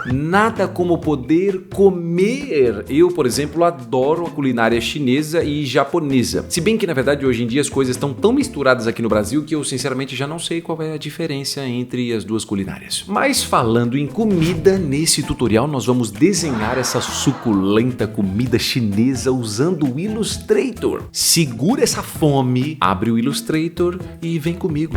Nada como poder comer. Eu, por exemplo, adoro a culinária chinesa e japonesa. Se bem que, na verdade, hoje em dia as coisas estão tão misturadas aqui no Brasil que eu, sinceramente, já não sei qual é a diferença entre as duas culinárias. Mas falando em comida, nesse tutorial nós vamos desenhar essa suculenta comida chinesa usando o Illustrator. Segura essa fome, abre o Illustrator e vem comigo.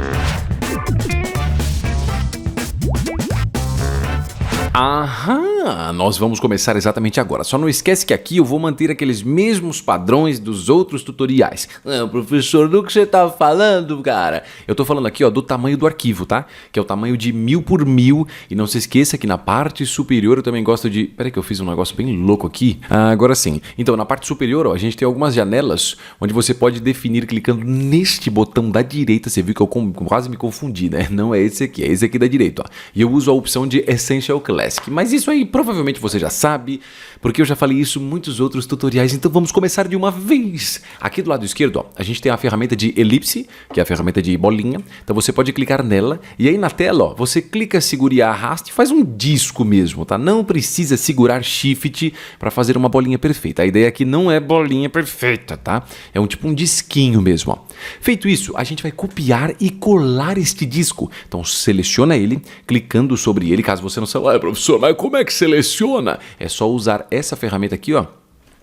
Aham, nós vamos começar exatamente agora. Só não esquece que aqui eu vou manter aqueles mesmos padrões dos outros tutoriais. Professor, do que você tá falando, cara? Eu tô falando aqui, ó, do tamanho do arquivo, tá? Que é o tamanho de 1000 por 1000. E não se esqueça que na parte superior eu também gosto de... Peraí que eu fiz um negócio bem louco aqui. Agora sim. Então, na parte superior, ó, a gente tem algumas janelas onde você pode definir clicando neste botão da direita. Você viu que eu quase me confundi, né? Não é esse aqui, é esse aqui da direita, ó. E eu uso a opção de Essential Class. Mas isso aí provavelmente você já sabe, porque eu já falei isso em muitos outros tutoriais, então vamos começar de uma vez. Aqui do lado esquerdo, ó, a gente tem a ferramenta de elipse, que é a ferramenta de bolinha, então você pode clicar nela, e aí na tela, ó, você clica, segura e arrasta e faz um disco mesmo, tá? Não precisa segurar Shift para fazer uma bolinha perfeita, a ideia aqui não é bolinha perfeita, tá? É tipo um disquinho mesmo, ó. Feito isso, a gente vai copiar e colar este disco, então seleciona ele, clicando sobre ele, caso você não saiba, professor, mas como é que seleciona? É só usar essa ferramenta aqui, ó.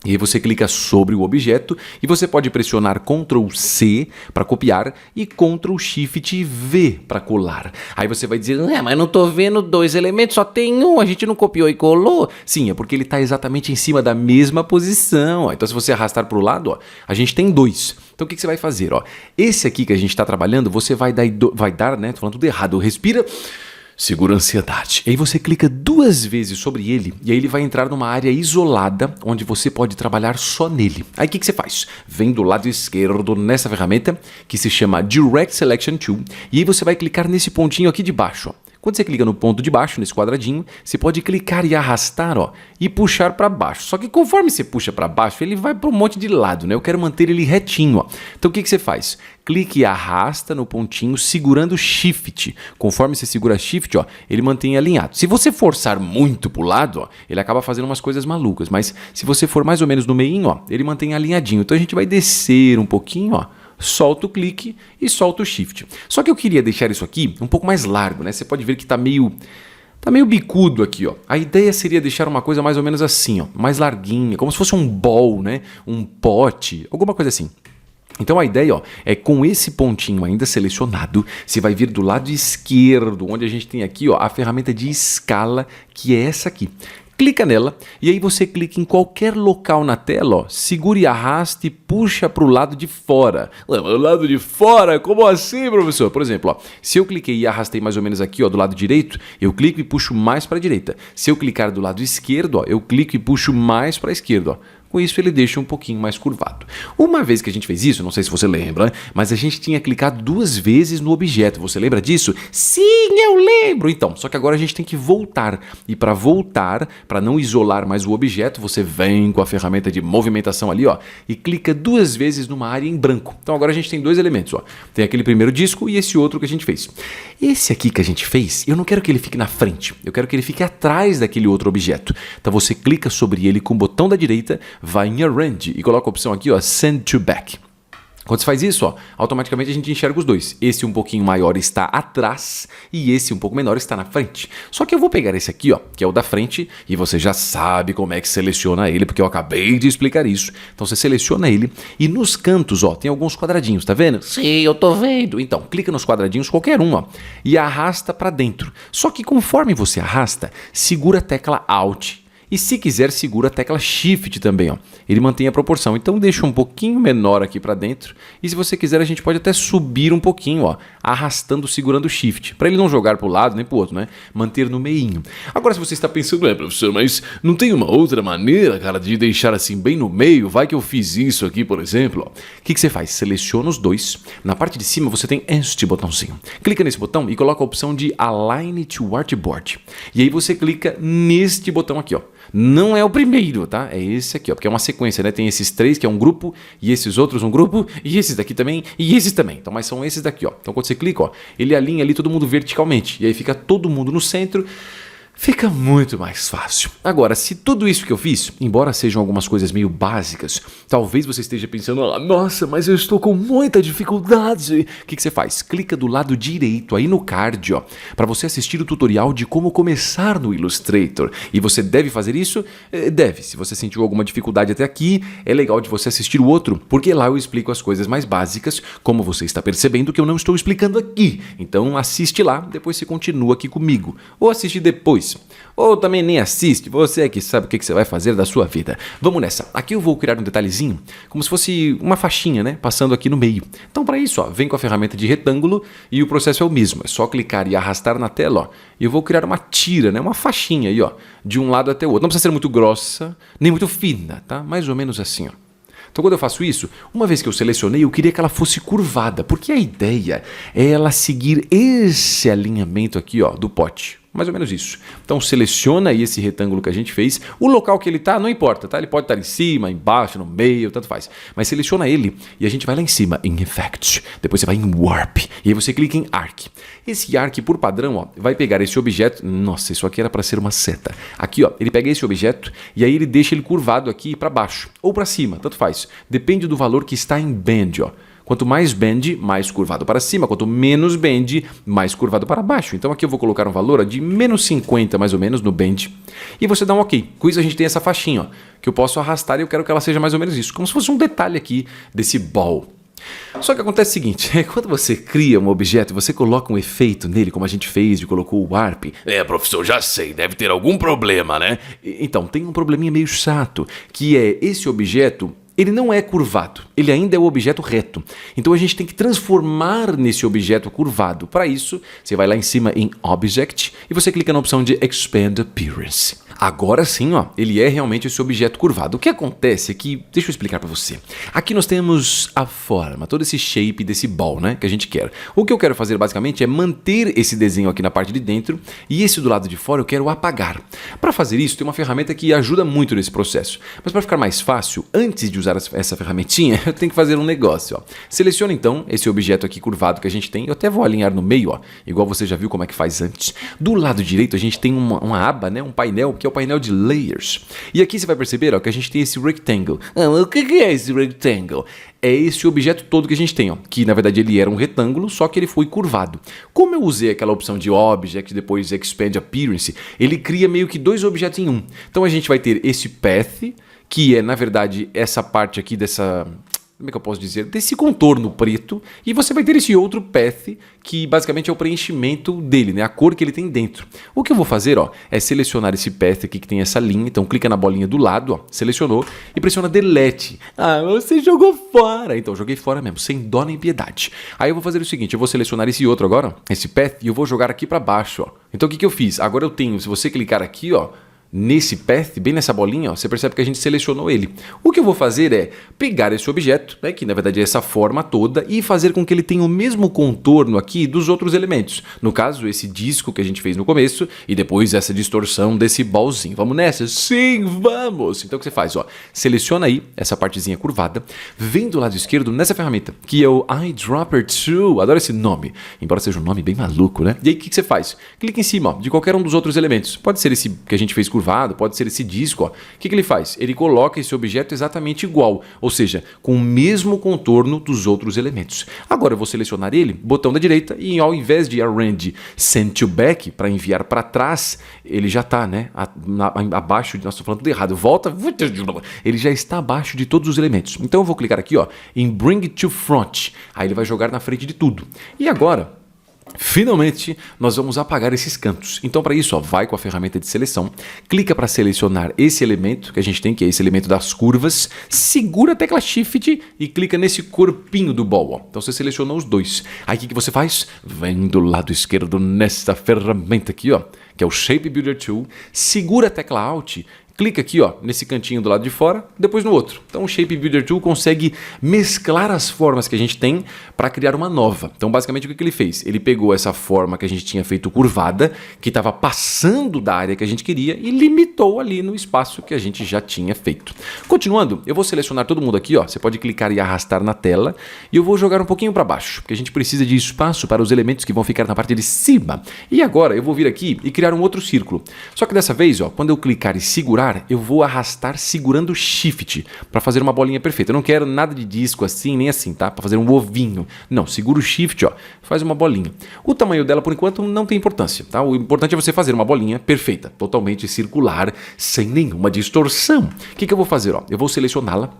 E aí você clica sobre o objeto e você pode pressionar Ctrl C para copiar e Ctrl Shift V para colar. Aí você vai dizer, mas não tô vendo dois elementos, só tem um, a gente não copiou e colou. Sim, é porque ele está exatamente em cima da mesma posição. Ó. Então se você arrastar para o lado, ó, a gente tem dois. Então o que você vai fazer? Ó? Esse aqui que a gente está trabalhando, você vai dar, né? Tô falando tudo errado, respira... Segura a ansiedade. E aí você clica 2 vezes sobre ele e aí ele vai entrar numa área isolada onde você pode trabalhar só nele. Aí o que você faz? Vem do lado esquerdo nessa ferramenta que se chama Direct Selection Tool e aí você vai clicar nesse pontinho aqui de baixo. Ó. Quando você clica no ponto de baixo, nesse quadradinho, você pode clicar e arrastar, ó, e puxar para baixo. Só que conforme você puxa para baixo, ele vai para um monte de lado, né? Eu quero manter ele retinho, ó. Então o que você faz? Clique e arrasta no pontinho segurando Shift. Conforme você segura Shift, ó, ele mantém alinhado. Se você forçar muito pro lado, ó, ele acaba fazendo umas coisas malucas. Mas se você for mais ou menos no meinho, ó, ele mantém alinhadinho. Então a gente vai descer um pouquinho, ó. Solta o clique e solta o Shift. Só que eu queria deixar isso aqui um pouco mais largo, né? Você pode ver que tá meio bicudo aqui, ó. A ideia seria deixar uma coisa mais ou menos assim, ó, mais larguinha, como se fosse um bowl, né? Um pote, alguma coisa assim. Então a ideia, ó, é com esse pontinho ainda selecionado, você vai vir do lado esquerdo, onde a gente tem aqui, ó, a ferramenta de escala, que é essa aqui. Clica nela e aí você clica em qualquer local na tela, ó, segura e arrasta e puxa para o lado de fora. O lado de fora? Como assim, professor? Por exemplo, ó, se eu cliquei e arrastei mais ou menos aqui, ó, do lado direito, eu clico e puxo mais para a direita. Se eu clicar do lado esquerdo, ó, eu clico e puxo mais para a esquerda, ó. Com isso ele deixa um pouquinho mais curvado. Uma vez que a gente fez isso, não sei se você lembra, mas a gente tinha clicado 2 vezes no objeto. Você lembra disso? Sim, eu lembro! Então, só que agora a gente tem que voltar. E para voltar, para não isolar mais o objeto, você vem com a ferramenta de movimentação ali, ó, e clica 2 vezes numa área em branco. Então agora a gente tem 2 elementos, ó. Tem aquele primeiro disco e esse outro que a gente fez. Esse aqui que a gente fez, eu não quero que ele fique na frente, eu quero que ele fique atrás daquele outro objeto. Então você clica sobre ele com o botão da direita, vai em Arrange e coloca a opção aqui, ó, Send to Back. Quando você faz isso, ó, automaticamente a gente enxerga os dois. Esse um pouquinho maior está atrás e esse um pouco menor está na frente. Só que eu vou pegar esse aqui, ó, que é o da frente, e você já sabe como é que seleciona ele, porque eu acabei de explicar isso. Então você seleciona ele e nos cantos, ó, tem alguns quadradinhos, tá vendo? Sim, eu tô vendo. Então, clica nos quadradinhos, qualquer um, ó, e arrasta para dentro. Só que conforme você arrasta, segura a tecla Alt. E se quiser, segura a tecla Shift também, ó. Ele mantém a proporção. Então deixa um pouquinho menor aqui para dentro. E se você quiser, a gente pode até subir um pouquinho, ó, arrastando, segurando o Shift. Para ele não jogar para o lado nem para o outro, né? Manter no meinho. Agora, se você está pensando, professor, mas não tem uma outra maneira, cara, de deixar assim bem no meio? Vai que eu fiz isso aqui, por exemplo. Ó. O que você faz? Seleciona os dois. Na parte de cima você tem este botãozinho. Clica nesse botão e coloca a opção de Align to Artboard. E aí você clica neste botão aqui, ó. Não é o primeiro, tá? É esse aqui, ó, porque é uma sequência, né? Tem esses 3 que é um grupo, e esses outros um grupo, e esses daqui também, e esses também. Então, mas são esses daqui, ó. Então, quando você clica, ó, ele alinha ali todo mundo verticalmente, e aí fica todo mundo no centro. Fica muito mais fácil. Agora, se tudo isso que eu fiz, embora sejam algumas coisas meio básicas, talvez você esteja pensando, nossa, mas eu estou com muita dificuldade. O que você faz? Clica do lado direito aí no card, ó, para você assistir o tutorial de como começar no Illustrator. E você deve fazer isso? Deve. Se você sentiu alguma dificuldade até aqui, é legal de você assistir o outro, porque lá eu explico as coisas mais básicas, como você está percebendo que eu não estou explicando aqui. Então assiste lá, depois você continua aqui comigo. Ou assiste depois. Ou também nem assiste, você é que sabe o que você vai fazer da sua vida. Vamos nessa. Aqui eu vou criar um detalhezinho, como se fosse uma faixinha, né? Passando aqui no meio. Então para isso, ó, vem com a ferramenta de retângulo e o processo é o mesmo. É só clicar e arrastar na tela, ó. E eu vou criar uma tira, né? Uma faixinha aí, ó. De um lado até o outro. Não precisa ser muito grossa, nem muito fina, tá? Mais ou menos assim, ó. Então quando eu faço isso, uma vez que eu selecionei, eu queria que ela fosse curvada, porque a ideia é ela seguir esse alinhamento aqui, ó, do pote. Mais ou menos isso. Então seleciona aí esse retângulo que a gente fez. O local que ele tá, não importa, tá? Ele pode estar em cima, embaixo, no meio, tanto faz. Mas seleciona ele e a gente vai lá em cima, em Effect. Depois você vai em Warp. E aí você clica em Arc. Esse Arc, por padrão, ó, vai pegar esse objeto. Nossa, isso aqui era para ser uma seta. Aqui, ó, ele pega esse objeto e aí ele deixa ele curvado aqui para baixo. Ou para cima, tanto faz. Depende do valor que está em Bend, ó. Quanto mais bend, mais curvado para cima. Quanto menos bend, mais curvado para baixo. Então aqui eu vou colocar um valor de menos 50 mais ou menos no bend. E você dá um OK. Com isso a gente tem essa faixinha, ó, que eu posso arrastar e eu quero que ela seja mais ou menos isso. Como se fosse um detalhe aqui desse ball. Só que acontece o seguinte, quando você cria um objeto, você coloca um efeito nele, como a gente fez e colocou o Warp. Professor, já sei, deve ter algum problema, né? Então, tem um probleminha meio chato, que é esse objeto, ele não é curvado, ele ainda é o objeto reto. Então a gente tem que transformar nesse objeto curvado. Para isso, você vai lá em cima em Object e você clica na opção de Expand Appearance. Agora sim, ó, ele é realmente esse objeto curvado. O que acontece é que, deixa eu explicar para você. Aqui nós temos a forma, todo esse shape desse ball, né, que a gente quer. O que eu quero fazer basicamente é manter esse desenho aqui na parte de dentro e esse do lado de fora eu quero apagar. Para fazer isso, tem uma ferramenta que ajuda muito nesse processo. Mas para ficar mais fácil, antes de usar essa ferramentinha, eu tenho que fazer um negócio, ó. Seleciona então esse objeto aqui curvado que a gente tem. Eu até vou alinhar no meio, ó, igual você já viu como é que faz antes. Do lado direito a gente tem uma aba, né, um painel, que é o painel de Layers. E aqui você vai perceber, ó, que a gente tem esse Rectangle. O que é esse Rectangle? É esse objeto todo que a gente tem, ó, que na verdade ele era um retângulo, só que ele foi curvado. Como eu usei aquela opção de Object, depois Expand Appearance, ele cria meio que dois objetos em um. Então a gente vai ter esse Path, que é na verdade essa parte aqui dessa... Como é que eu posso dizer? Desse contorno preto. E você vai ter esse outro path, que basicamente é o preenchimento dele, né? A cor que ele tem dentro. O que eu vou fazer, ó, é selecionar esse path aqui que tem essa linha. Então clica na bolinha do lado, ó, selecionou e pressiona Delete. Você jogou fora. Então eu joguei fora mesmo, sem dó nem piedade. Aí eu vou fazer o seguinte, eu vou selecionar esse outro agora, ó, esse path, e eu vou jogar aqui para baixo, ó. Então o que eu fiz? Agora eu tenho, se você clicar aqui, ó, nesse path, bem nessa bolinha, ó, você percebe que a gente selecionou ele. O que eu vou fazer é pegar esse objeto, né, que na verdade é essa forma toda, e fazer com que ele tenha o mesmo contorno aqui dos outros elementos. No caso, esse disco que a gente fez no começo, e depois essa distorção desse ballzinho. Vamos nessa? Sim, vamos! Então o que você faz? Ó, seleciona aí essa partezinha curvada, vem do lado esquerdo nessa ferramenta, que é o Eyedropper Tool. Adoro esse nome, embora seja um nome bem maluco, né? E aí o que você faz? Clica em cima, ó, de qualquer um dos outros elementos. Pode ser esse que a gente fez curvado, pode ser esse disco, ó. O que ele faz? Ele coloca esse objeto exatamente igual, ou seja, com o mesmo contorno dos outros elementos. Agora eu vou selecionar ele, botão da direita, e ao invés de Arrange Send to Back, para enviar para trás, ele já está, né, abaixo, nossa, estou falando tudo errado, volta, ele já está abaixo de todos os elementos. Então eu vou clicar aqui, ó, em Bring it to Front, aí ele vai jogar na frente de tudo. E agora... finalmente, nós vamos apagar esses cantos. Então, para isso, ó, vai com a ferramenta de seleção, clica para selecionar esse elemento que a gente tem, que é esse elemento das curvas, segura a tecla Shift e clica nesse corpinho do ball. Ó. Então, você selecionou os dois. Aí, o que você faz? Vem do lado esquerdo nessa ferramenta aqui, ó, que é o Shape Builder Tool, segura a tecla Alt, clica aqui, ó, nesse cantinho do lado de fora, depois no outro. Então o Shape Builder Tool consegue mesclar as formas que a gente tem para criar uma nova. Então basicamente o que ele fez? Ele pegou essa forma que a gente tinha feito curvada, que estava passando da área que a gente queria e limitou ali no espaço que a gente já tinha feito. Continuando, eu vou selecionar todo mundo aqui, ó. Você pode clicar e arrastar na tela e eu vou jogar um pouquinho para baixo, porque a gente precisa de espaço para os elementos que vão ficar na parte de cima. E agora eu vou vir aqui e criar um outro círculo. Só que dessa vez, ó, quando eu clicar e segurar, eu vou arrastar segurando o Shift para fazer uma bolinha perfeita. Eu não quero nada de disco assim, nem assim, tá? Para fazer um ovinho. Não, segura o Shift, ó, faz uma bolinha. O tamanho dela, por enquanto, não tem importância, tá? O importante é você fazer uma bolinha perfeita, totalmente circular, sem nenhuma distorção. O que eu vou fazer, ó? Eu vou selecioná-la.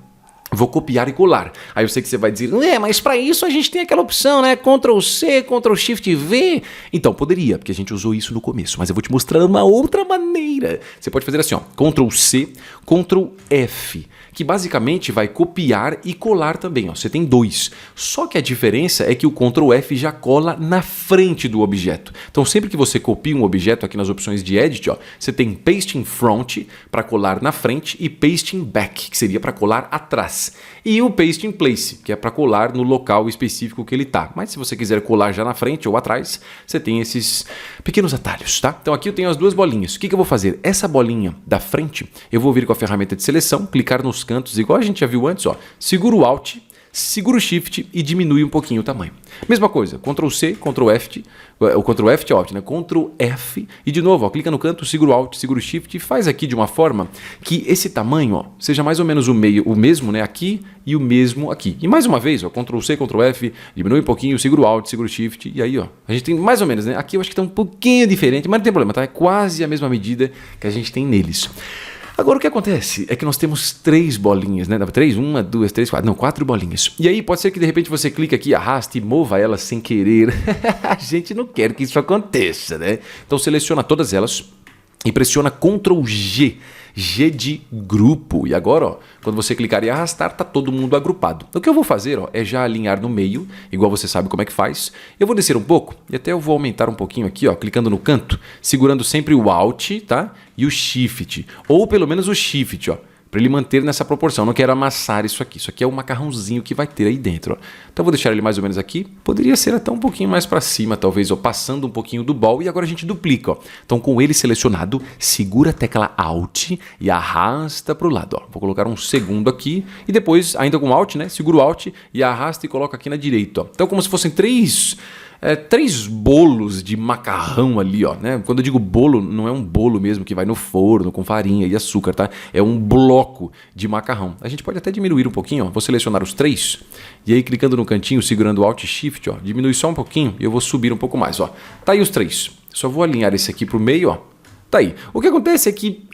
Vou copiar e colar. Aí eu sei que você vai dizer, mas para isso a gente tem aquela opção, né? Ctrl C, Ctrl Shift V. Então, poderia, porque a gente usou isso no começo, mas eu vou te mostrar uma outra maneira. Você pode fazer assim, ó, Ctrl C, Ctrl F, que basicamente vai copiar e colar também, ó. Você tem dois. Só que a diferença é que o Ctrl F já cola na frente do objeto. Então, sempre que você copia um objeto aqui nas opções de Edit, ó, você tem Paste in Front para colar na frente e Paste in Back, que seria para colar atrás. E o Paste in Place, que é para colar no local específico que ele está. Mas se você quiser colar já na frente ou atrás, você tem esses pequenos atalhos, tá? Então aqui eu tenho as duas bolinhas. O que eu vou fazer? Essa bolinha da frente, eu vou vir com a ferramenta de seleção, clicar nos cantos, igual a gente já viu antes, ó. Segura o Alt, segura o Shift e diminui um pouquinho o tamanho. Mesma coisa, Ctrl C, Ctrl F, o Ctrl F é ótimo, né? Ctrl F e de novo, ó, clica no canto, segura o Alt, segura o Shift e faz aqui de uma forma que esse tamanho, ó, seja mais ou menos o mesmo, né? Aqui e o mesmo aqui. E mais uma vez, ó, Ctrl C, Ctrl F, diminui um pouquinho, segura o Alt, segura o Shift e aí, ó, a gente tem mais ou menos, né? Aqui eu acho que tá um pouquinho diferente, mas não tem problema, tá? É quase a mesma medida que a gente tem neles. Agora o que acontece é que nós temos 3 bolinhas, né? 3, 1, 2, 3, 4, não, 4 bolinhas. E aí pode ser que de repente você clique aqui, arraste e mova elas sem querer. A gente não quer que isso aconteça, né? Então seleciona todas elas e pressiona Ctrl G. G de grupo. E agora, ó, quando você clicar e arrastar, tá todo mundo agrupado. O que eu vou fazer, ó, é já alinhar no meio, igual você sabe como é que faz. Eu vou descer um pouco e até eu vou aumentar um pouquinho aqui, ó, clicando no canto, segurando sempre o Alt, tá? E o Shift, ou pelo menos o Shift, ó, para ele manter nessa proporção. Eu não quero amassar isso aqui. Isso aqui é o macarrãozinho que vai ter aí dentro, ó. Então eu vou deixar ele mais ou menos aqui. Poderia ser até um pouquinho mais para cima, talvez, ó, passando um pouquinho do ball. E agora a gente duplica, ó. Então com ele selecionado, segura a tecla Alt e arrasta para o lado, ó. Vou colocar um segundo aqui e depois, ainda com Alt, né? Segura o Alt e arrasta e coloca aqui na direita, ó. Então como se fossem 3 bolos de macarrão ali, ó, né? Quando eu digo bolo, não é um bolo mesmo que vai no forno com farinha e açúcar, tá? É um bloco de macarrão. A gente pode até diminuir um pouquinho, ó. Vou selecionar os 3 e aí clicando no cantinho, segurando o Alt e Shift, ó, diminui só um pouquinho e eu vou subir um pouco mais, ó. Tá aí os 3. Só vou alinhar esse aqui pro meio, ó. Tá aí. O que acontece é que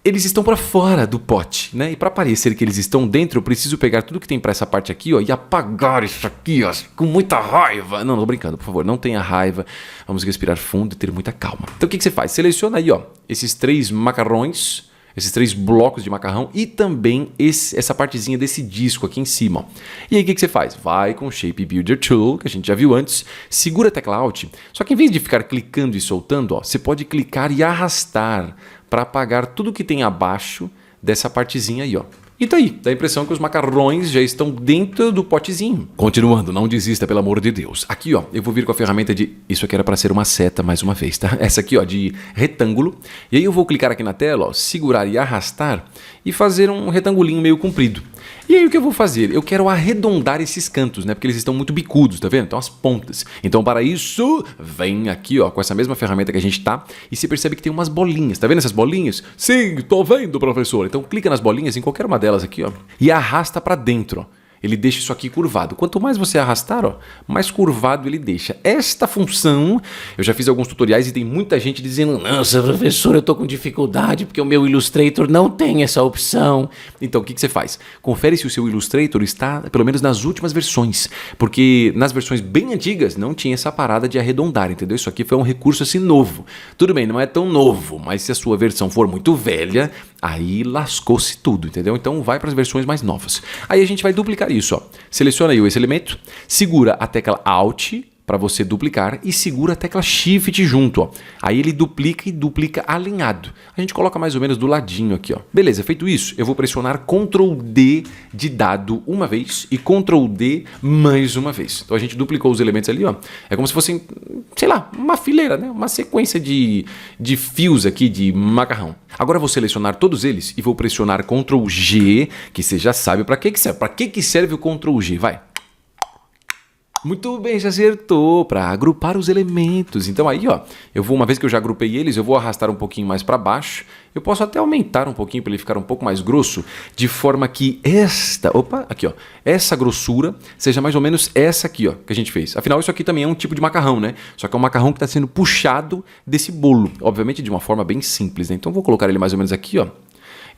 eles estão para fora do pote, né? E para parecer que eles estão dentro, eu preciso pegar tudo que tem para essa parte aqui, ó, e apagar isso aqui, ó, com muita raiva. Não, tô brincando, por favor, não tenha raiva. Vamos respirar fundo e ter muita calma. Então o que você faz? Seleciona aí, ó, esses 3 macarrões, esses 3 blocos de macarrão e também essa partezinha desse disco aqui em cima, ó. E aí o que você faz? Vai com o Shape Builder Tool, que a gente já viu antes, segura a tecla Alt, só que em vez de ficar clicando e soltando, ó, você pode clicar e arrastar para apagar tudo que tem abaixo dessa partezinha aí, ó. E tá aí, dá a impressão que os macarrões já estão dentro do potezinho. Continuando, não desista, pelo amor de Deus. Aqui, ó, eu vou vir com a ferramenta de... Isso aqui era para ser uma seta, mais uma vez, tá? Essa aqui, ó, de retângulo. E aí eu vou clicar aqui na tela, ó, segurar e arrastar e fazer um retangulinho meio comprido. E aí o que eu vou fazer? Eu quero arredondar esses cantos, né? Porque eles estão muito bicudos, tá vendo? Então as pontas. Então para isso, vem aqui, ó, com essa mesma ferramenta que a gente tá e você percebe que tem umas bolinhas. Tá vendo essas bolinhas? Sim, tô vendo, professor. Então clica nas bolinhas, em qualquer uma delas aqui, ó, e arrasta para dentro, ó. Ele deixa isso aqui curvado. Quanto mais você arrastar, ó, mais curvado ele deixa. Esta função, eu já fiz alguns tutoriais e tem muita gente dizendo: nossa, professor, eu tô com dificuldade porque o meu Illustrator não tem essa opção. Então, o que você faz? Confere se o seu Illustrator está, pelo menos nas últimas versões. Porque nas versões bem antigas não tinha essa parada de arredondar, entendeu? Isso aqui foi um recurso assim novo. Tudo bem, não é tão novo, mas se a sua versão for muito velha, aí lascou-se tudo, entendeu? Então vai para as versões mais novas. Aí a gente vai duplicar isso, ó. Seleciona aí esse elemento, segura a tecla Alt para você duplicar e segura a tecla Shift junto, ó. Aí ele duplica e duplica alinhado. A gente coloca mais ou menos do ladinho aqui, ó. Beleza, feito isso, eu vou pressionar Ctrl D de dado uma vez e Ctrl D mais uma vez. Então a gente duplicou os elementos ali, ó. É como se fossem, sei lá, uma fileira, né? Uma sequência de fios aqui de macarrão. Agora eu vou selecionar todos eles e vou pressionar Ctrl G, que você já sabe para que serve. Para que serve o Ctrl G? Vai. Muito bem, já acertou, para agrupar os elementos. Então aí, ó, uma vez que eu já agrupei eles, eu vou arrastar um pouquinho mais para baixo. Eu posso até aumentar um pouquinho para ele ficar um pouco mais grosso, de forma que essa grossura seja mais ou menos essa aqui, ó, que a gente fez. Afinal, isso aqui também é um tipo de macarrão, né? Só que é um macarrão que está sendo puxado desse bolo, obviamente de uma forma bem simples, né? Então eu vou colocar ele mais ou menos aqui, ó.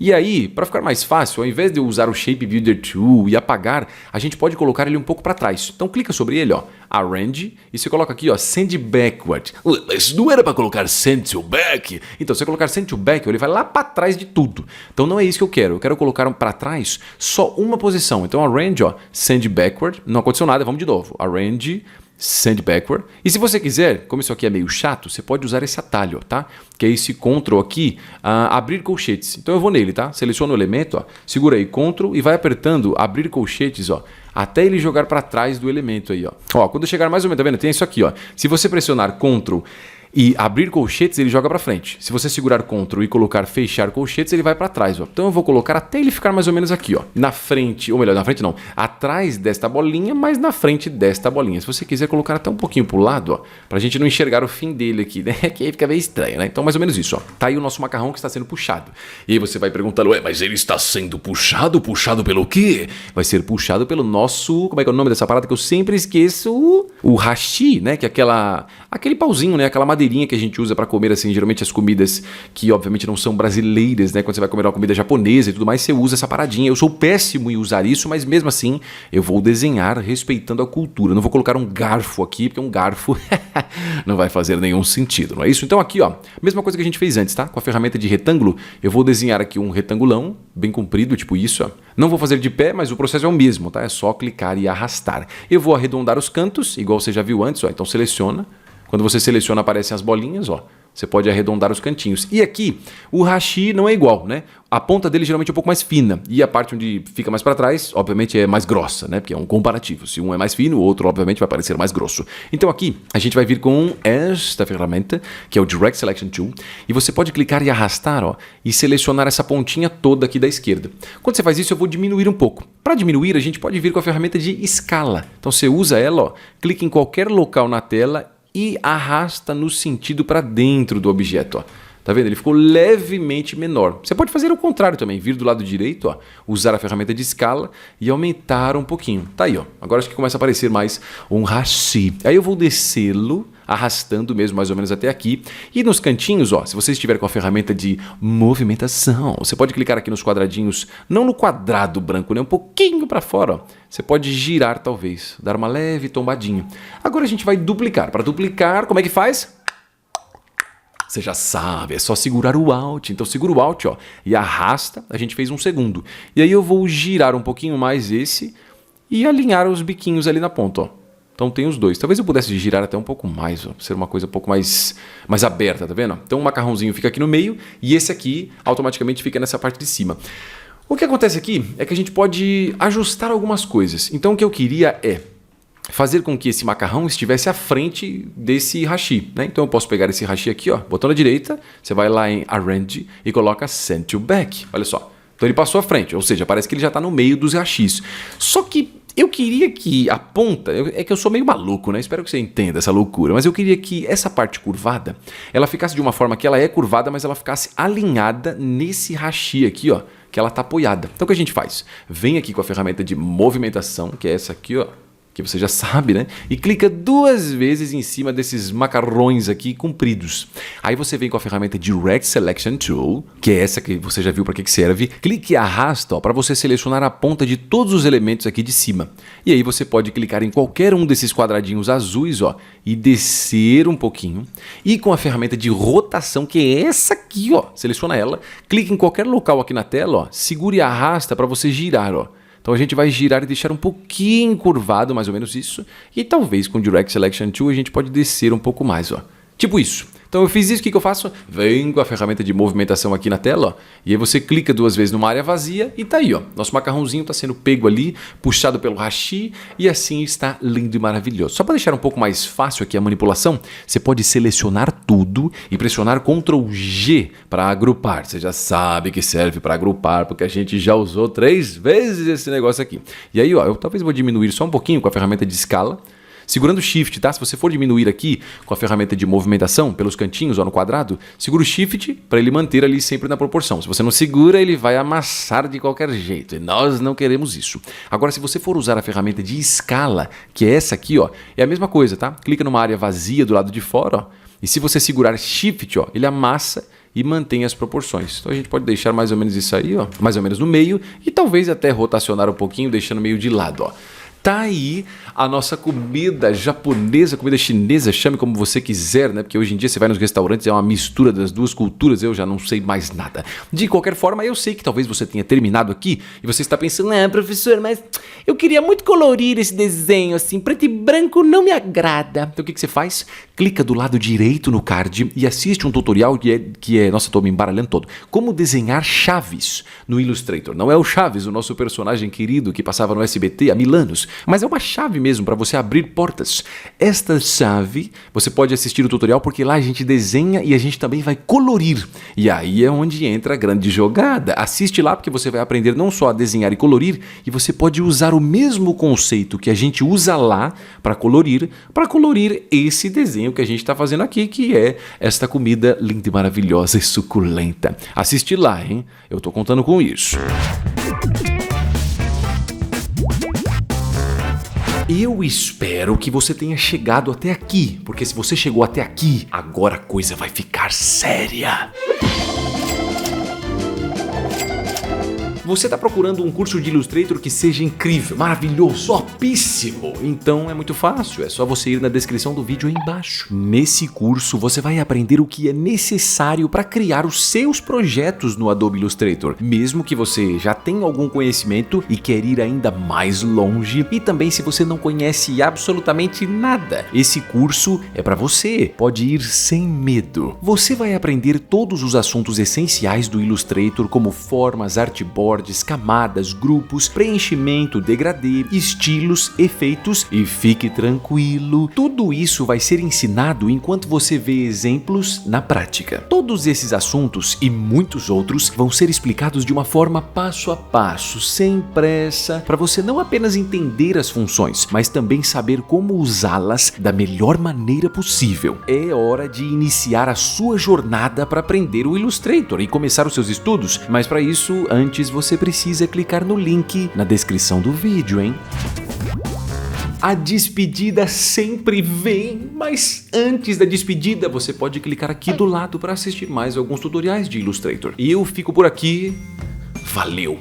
E aí, para ficar mais fácil, ao invés de eu usar o Shape Builder Tool e apagar, a gente pode colocar ele um pouco para trás. Então clica sobre ele, ó, Arrange, e você coloca aqui, ó, Send Backward. Mas não era para colocar Send to Back? Então, se você colocar Send to Back, ele vai lá para trás de tudo. Então não é isso que eu quero. Eu quero colocar para trás só uma posição. Então Arrange, ó, Send Backward. Não aconteceu nada, vamos de novo. Arrange, Send Backward. E se você quiser, como isso aqui é meio chato, você pode usar esse atalho, tá? Que é esse Ctrl aqui, abrir colchetes. Então eu vou nele, tá? Seleciono o elemento, ó, segura aí Ctrl e vai apertando abrir colchetes, ó, até ele jogar para trás do elemento aí, ó. Ó, quando chegar mais ou menos, tá vendo? Tem isso aqui, ó. Se você pressionar Ctrl e abrir colchetes, ele joga para frente. Se você segurar Ctrl e colocar fechar colchetes, ele vai para trás, ó. Então eu vou colocar até ele ficar mais ou menos aqui, ó, na frente, ou melhor, na frente não, atrás desta bolinha, mas na frente desta bolinha. Se você quiser colocar até um pouquinho pro lado, ó, pra gente não enxergar o fim dele aqui, né? Que aí fica meio estranho, né? Então mais ou menos isso, ó. Tá aí o nosso macarrão que está sendo puxado. E aí você vai perguntando, ué, mas ele está sendo puxado? Puxado pelo quê? Vai ser puxado pelo nosso, como é que é o nome dessa parada que eu sempre esqueço? O hashi, né? Que é aquele pauzinho, né? Aquela madeirinha que a gente usa para comer, assim, geralmente as comidas que obviamente não são brasileiras, né? Quando você vai comer uma comida japonesa e tudo mais, você usa essa paradinha. Eu sou péssimo em usar isso, mas mesmo assim eu vou desenhar respeitando a cultura. Não vou colocar um garfo aqui, porque um garfo não vai fazer nenhum sentido, não é isso? Então aqui, ó, mesma coisa que a gente fez antes, tá? Com a ferramenta de retângulo, eu vou desenhar aqui um retangulão bem comprido, tipo isso, ó. Não vou fazer de pé, mas o processo é o mesmo, tá? É só clicar e arrastar. Eu vou arredondar os cantos, igual você já viu antes, ó. Então seleciona. Quando você seleciona, aparecem as bolinhas, ó. Você pode arredondar os cantinhos. E aqui, o hashi não é igual, né? A ponta dele geralmente é um pouco mais fina. E a parte onde fica mais para trás, obviamente, é mais grossa, né? Porque é um comparativo. Se um é mais fino, o outro, obviamente, vai parecer mais grosso. Então aqui, a gente vai vir com esta ferramenta, que é o Direct Selection Tool. E você pode clicar e arrastar, ó, e selecionar essa pontinha toda aqui da esquerda. Quando você faz isso, eu vou diminuir um pouco. Para diminuir, a gente pode vir com a ferramenta de escala. Então você usa ela, ó, clica em qualquer local na tela e arrasta no sentido para dentro do objeto, ó. Tá vendo? Ele ficou levemente menor. Você pode fazer o contrário também, vir do lado direito, ó, usar a ferramenta de escala e aumentar um pouquinho. Tá aí, ó. Agora acho que começa a aparecer mais um hashi. Aí eu vou descê-lo, arrastando mesmo mais ou menos até aqui. E nos cantinhos, ó, se você estiver com a ferramenta de movimentação, você pode clicar aqui nos quadradinhos, não no quadrado branco, né? Um pouquinho para fora, ó. Você pode girar talvez, dar uma leve tombadinha. Agora a gente vai duplicar. Para duplicar, como é que faz? Você já sabe, é só segurar o Alt. Então segura o Alt, ó, e arrasta. A gente fez um segundo. E aí eu vou girar um pouquinho mais esse e alinhar os biquinhos ali na ponta, ó. Então tem os dois. Talvez eu pudesse girar até um pouco mais, ó, ser uma coisa um pouco mais aberta, tá vendo? Então o macarrãozinho fica aqui no meio e esse aqui automaticamente fica nessa parte de cima. O que acontece aqui é que a gente pode ajustar algumas coisas. Então o que eu queria é fazer com que esse macarrão estivesse à frente desse hashi, né? Então eu posso pegar esse hashi aqui, ó, botão na direita, você vai lá em Arrange e coloca Send to Back. Olha só. Então ele passou à frente, ou seja, parece que ele já está no meio dos hashis. Só que eu queria que a ponta, é que eu sou meio maluco, né? Espero que você entenda essa loucura, mas eu queria que essa parte curvada, ela ficasse de uma forma que ela é curvada, mas ela ficasse alinhada nesse hashi aqui, ó, que ela está apoiada. Então o que a gente faz? Vem aqui com a ferramenta de movimentação, que é essa aqui, ó, que você já sabe, né? E clica 2 vezes em cima desses macarrões aqui compridos. Aí você vem com a ferramenta Direct Selection Tool, que é essa que você já viu para que serve. Clique e arrasta para você selecionar a ponta de todos os elementos aqui de cima. E aí você pode clicar em qualquer um desses quadradinhos azuis, ó, e descer um pouquinho. E com a ferramenta de rotação, que é essa aqui, ó, seleciona ela, clique em qualquer local aqui na tela, ó, segure e arrasta para você girar, ó. Então a gente vai girar e deixar um pouquinho curvado, mais ou menos isso. E talvez com o Direct Selection Tool a gente pode descer um pouco mais, ó. Tipo isso. Então eu fiz isso, o que eu faço? Venho com a ferramenta de movimentação aqui na tela, ó, e aí você clica 2 vezes numa área vazia e tá aí, ó. Nosso macarrãozinho está sendo pego ali, puxado pelo hashi, e assim está lindo e maravilhoso. Só para deixar um pouco mais fácil aqui a manipulação, você pode selecionar tudo e pressionar Ctrl G para agrupar. Você já sabe que serve para agrupar, porque a gente já usou 3 vezes esse negócio aqui. E aí, ó, eu talvez vou diminuir só um pouquinho com a ferramenta de escala, segurando o Shift, tá? Se você for diminuir aqui com a ferramenta de movimentação pelos cantinhos ou no quadrado, segura o Shift para ele manter ali sempre na proporção. Se você não segura, ele vai amassar de qualquer jeito. E nós não queremos isso. Agora, se você for usar a ferramenta de escala, que é essa aqui, ó, é a mesma coisa, tá? Clica numa área vazia do lado de fora, ó, e se você segurar Shift, ó, ele amassa e mantém as proporções. Então a gente pode deixar mais ou menos isso aí, ó, mais ou menos no meio, e talvez até rotacionar um pouquinho, deixando meio de lado, ó. Tá aí a nossa comida japonesa, comida chinesa, chame como você quiser, né? Porque hoje em dia você vai nos restaurantes, é uma mistura das duas culturas, eu já não sei mais nada. De qualquer forma, eu sei que talvez você tenha terminado aqui e você está pensando, professor, mas eu queria muito colorir esse desenho, assim, preto e branco não me agrada. Então o que você faz? Clica do lado direito no card e assiste um tutorial nossa, tô me embaralhando todo. Como desenhar chaves no Illustrator. Não é o Chaves, o nosso personagem querido que passava no SBT há 1000 anos. Mas é uma chave mesmo para você abrir portas. Esta chave, você pode assistir o tutorial porque lá a gente desenha e a gente também vai colorir. E aí é onde entra a grande jogada. Assiste lá porque você vai aprender não só a desenhar e colorir, e você pode usar o mesmo conceito que a gente usa lá para colorir esse desenho que a gente está fazendo aqui, que é esta comida linda e maravilhosa e suculenta. Assiste lá, hein? Eu tô contando com isso. Eu espero que você tenha chegado até aqui, porque se você chegou até aqui, agora a coisa vai ficar séria. Você está procurando um curso de Illustrator que seja incrível, maravilhoso, topíssimo? Então é muito fácil, é só você ir na descrição do vídeo aí embaixo. Nesse curso você vai aprender o que é necessário para criar os seus projetos no Adobe Illustrator, mesmo que você já tenha algum conhecimento e quer ir ainda mais longe, e também se você não conhece absolutamente nada. Esse curso é para você, pode ir sem medo. Você vai aprender todos os assuntos essenciais do Illustrator, como formas, artboard, camadas, grupos, preenchimento, degradê, estilos, efeitos, e fique tranquilo, tudo isso vai ser ensinado enquanto você vê exemplos na prática. Todos esses assuntos e muitos outros vão ser explicados de uma forma passo a passo, sem pressa, para você não apenas entender as funções, mas também saber como usá-las da melhor maneira possível. É hora de iniciar a sua jornada para aprender o Illustrator e começar os seus estudos, mas para isso, antes você precisa clicar no link na descrição do vídeo, hein? A despedida sempre vem, mas antes da despedida você pode clicar aqui do lado para assistir mais alguns tutoriais de Illustrator. E eu fico por aqui. Valeu!